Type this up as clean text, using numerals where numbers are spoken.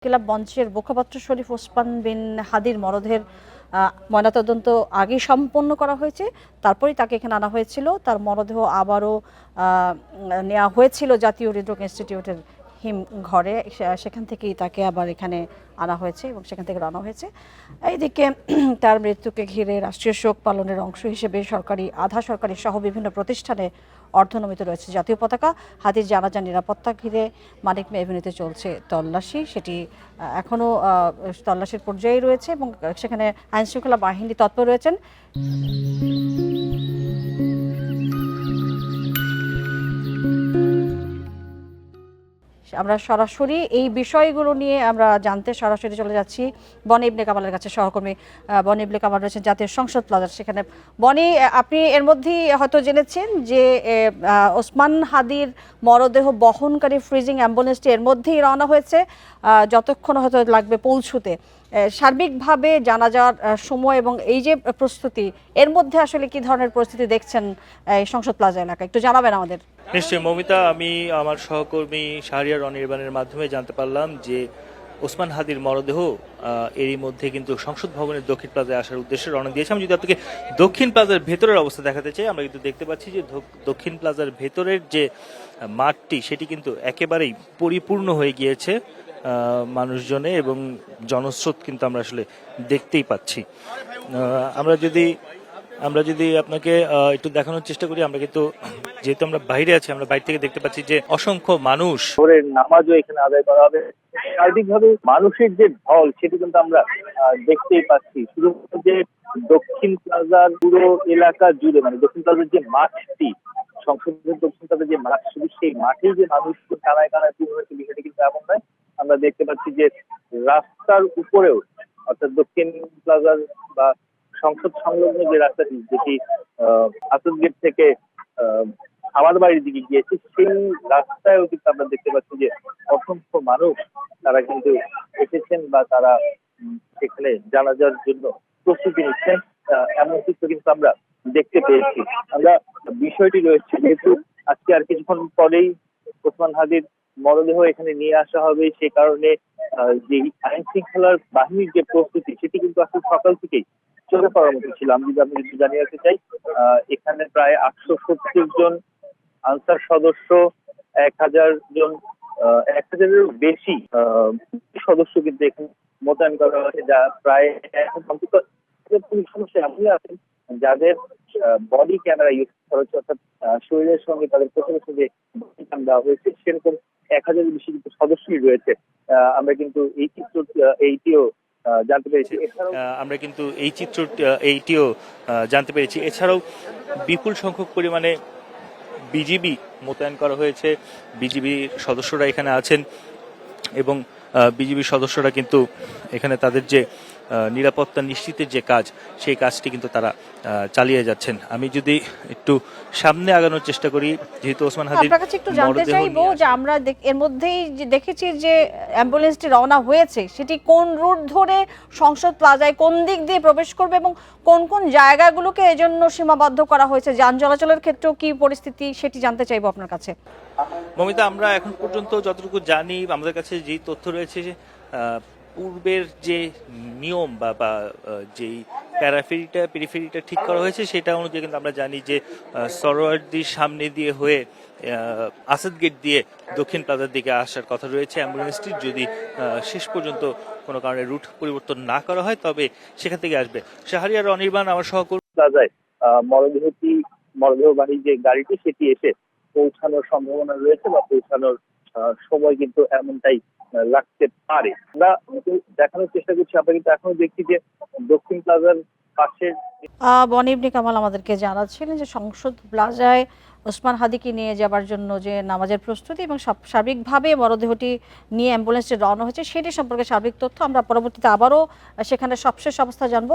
Club মঞ্চের মুখপাত্র শরীফ ওসমান বিন হাদির মরদেহের ময়নাতদন্ত আগে সম্পন্ন করা হয়েছে, তারপরেই তাকে এখানে আনা হয়েছিল। তার মরদেহ আবারও নেওয়া হয়েছিল জাতীয় হৃদরোগ ইনস্টিটিউটের হিম ঘরে, সেখান থেকেই তাকে আবার এখানে আনা হয়েছে এবং সেখান থেকে আনা হয়েছে। এইদিকে তার মৃত্যুকে ঘিরে রাষ্ট্রীয় শোক পালনের অংশ হিসেবে সরকারি, আধা সরকারি সহ বিভিন্ন প্রতিষ্ঠানে অর্ধনমিত রয়েছে জাতীয় পতাকা। হাতির জানাজা নিরাপত্তা ঘিরে মানিক মে এভিনিউতে চলছে তল্লাশি, সেটি এখনও তল্লাশির পর্যায়ে রয়েছে এবং সেখানে আইনশৃঙ্খলা বাহিনী তৎপর রয়েছেন। আমরা সরাসরি এই বিষয়গুলো নিয়ে আমরা জানতে সরাসরি চলে যাচ্ছি বনি ইবনে কামালের কাছে। সহকর্মী বনি ইবনে কামাল রয়েছেন জাতীয় সংসদ প্লাজা সেখানে। বনি, আপনি এর মধ্যেই হয়তো জেনেছেন যে ওসমান হাদির মরদেহ বহনকারী ফ্রিজিং অ্যাম্বুলেন্সটি এর মধ্যেই রওনা হয়েছে, যতক্ষণ হয়তো লাগবে পৌঁছতে। সার্বিকভাবে জানাজার সময় এবং এই যে প্রস্তুতি, এর মধ্যে আসলে কি ধরনের পরিস্থিতি দেখছেন এই সংসদ প্লাজা এলাকায়, একটু জানাবেন আমাদের। নিশ্চয়ই মৌমিতা, আমি আমার সহকর্মী শাহরিয়ার অনির্বাণের মাধ্যমে জানতে পারলাম যে ওসমান হাদির মরদেহ এরই মধ্যে কিন্তু সংসদ ভবনের দক্ষিণ প্লাজায় আসার উদ্দেশ্যে রওনা দিয়েছে। আমি যদি আপনাকে দক্ষিণ প্লাজার ভেতরের অবস্থা দেখাতে চাই, আমরা কিন্তু দেখতে পাচ্ছি যে দক্ষিণ প্লাজার ভেতরের যে মাঠটি সেটি কিন্তু একেবারেই পরিপূর্ণ হয়ে গিয়েছে মানুষজনে এবং জনস্রোত কিন্তু আমরা আসলে দেখতেই পাচ্ছি। আমরা যদি আপনাকে একটু দেখানোর চেষ্টা করি, আমরা কিন্তু যেহেতু আমরা বাইরে আছি, আমরা বাইরে থেকে দেখতে পাচ্ছি যে অসংখ্য মানুষ ভোরের নামাজও এখানে আদায় করা হবে। সার্বিকভাবে মানুষের যে ঢল সেটি কিন্তু আমরা দেখতেই পাচ্ছি। শুধুমাত্র যে দক্ষিণ প্লাজার পুরো এলাকা জুড়ে, মানে দক্ষিণ প্লাজার যে মাঠটি, সংসদের দক্ষিণ প্লাজার যে মাঠ, শুধু সেই মাঠেই যে মানুষ কানায় কানায় পূর্ণ হয়েছে বিষয়টি কিন্তু এমন নয়। আমরা দেখতে পাচ্ছি যে রাস্তার উপরেও, অর্থাৎ দক্ষিণ প্লাজার বা সংসদ সংলগ্ন যে রাস্তাটি, যেটি আসদ গেট থেকে আমার বাড়ির দিকে গিয়েছে, সেই রাস্তায়ও কিন্তু আমরা দেখতে পাচ্ছি যে অসংখ্য মানুষ তারা কিন্তু এসেছেন বা তারা সেখানে জানাজার জন্য প্রস্তুতি নিচ্ছেন, এমন কিছু কিন্তু আমরা দেখতে পেয়েছি। আমরা বিষয়টি রয়েছে, যেহেতু আজকে আর কিছুক্ষণ পরেই ওসমান হাদির মরদেহ এখানে নিয়ে আসা হবে, সে কারণে যে আইন শৃঙ্খলার বাহিনীর যে প্রস্তুতি সেটি কিন্তু আসলে সকাল থেকেই চলে পড়ার মতো ছিল। আমি যদি আপনাকে জানিয়ে রাখতে চাই, এখানে প্রায় 870 জন আনসার সদস্য, 1000 জন, 1000-এরও বেশি সদস্য কিন্তু এখানে মোতায়েন করা হয়েছে, যা প্রায় এখন অন্তত পুলিশ সদস্য এমনই আছেন যাদের বডি ক্যামেরা ইউজ করা হচ্ছে, অর্থাৎ শরীরের সঙ্গে তাদের প্রথমের সঙ্গে বডি ক্যাম দেওয়া হয়েছে, সেরকম 1000-এর বেশি কিন্তু সদস্যই রয়েছে। আমরা কিন্তু এইটিও জানতে পেরেছি। আমরা কিন্তু এইটিও জানতে পেরেছি। এছাড়াও বিপুল সংখ্যক পরিমাণে বিজিবি মোতায়েন করা হয়েছে, বিজিবির সদস্যরা এখানে আছেন এবং বিজিবি সদস্যরা কিন্তু এখানে তাদের যে নিরাপত্তা নিশ্চিতের যে কাজ, সেই কাজটি কিন্তু তারা চালিয়ে যাচ্ছেন। আমি যদি একটু সামনে আগানোর চেষ্টা করি, যেহেতু ওসমান হাদির আপনার কাছে একটু জানতে চাইবো যে আমরা এর মধ্যেই যে দেখেছি যে অ্যাম্বুলেন্সটি রওনা হয়েছে, সেটি কোন রুট ধরে সংসদ প্লাজায় কোন দিক দিয়ে প্রবেশ করবে এবং কোন কোন জায়গাগুলোকে এজন্য সীমাবদ্ধ করা হয়েছে, যান চলাচলের ক্ষেত্রেও কি পরিস্থিতি, সেটি জানতে চাইবো আপনার কাছে। মমিতা, আমরা এখন পর্যন্ত যতটুকু জানি, আমাদের কাছে যেই তথ্য রয়েছে, পূর্বের যে নিয়ম বা যেই পেরিফেরিটা ঠিক করা হয়েছে সেটা অনুযায়ী কিন্তু আমরা জানি যে সরোয়ার্দির সামনে দিয়ে হয়ে আসাদ গেট দিয়ে দক্ষিণ প্লাজার দিকে আসার কথা রয়েছে অ্যাম্বুলেন্সটির। যদি শেষ পর্যন্ত কোনো কারণে রুট পরিবর্তন না করা হয় তবে সেখান থেকে আসবে। শাহরিয়ার অনির্বাণ আমার সহকর্মী। প্লাজায় মরদেহবাহী যে গাড়িটি সেটি এসে পৌঁছানোর সম্ভাবনা রয়েছে বা পৌঁছানোর সময় কিন্তু এমনটাই লাগতে পারে। আমরা দেখানোর চেষ্টা করছি, আমরা কিন্তু এখনো দেখছি যে দক্ষিণ প্লাজার পাশে। বনি ইবনে কামাল আমাদেরকে জানাচ্ছিলেন যে সংসদ প্লাজায় ওসমান হাদিকে নিয়ে যাবার জন্য যে নামাজের প্রস্তুতি এবং সার্বিকভাবে মরদেহটি নিয়ে অ্যাম্বুলেন্সে রওনা হয়েছে সেটি সম্পর্কে সার্বিক তথ্য আমরা পরবর্তীতে আবারও সেখানে সবশেষ অবস্থা জানবো।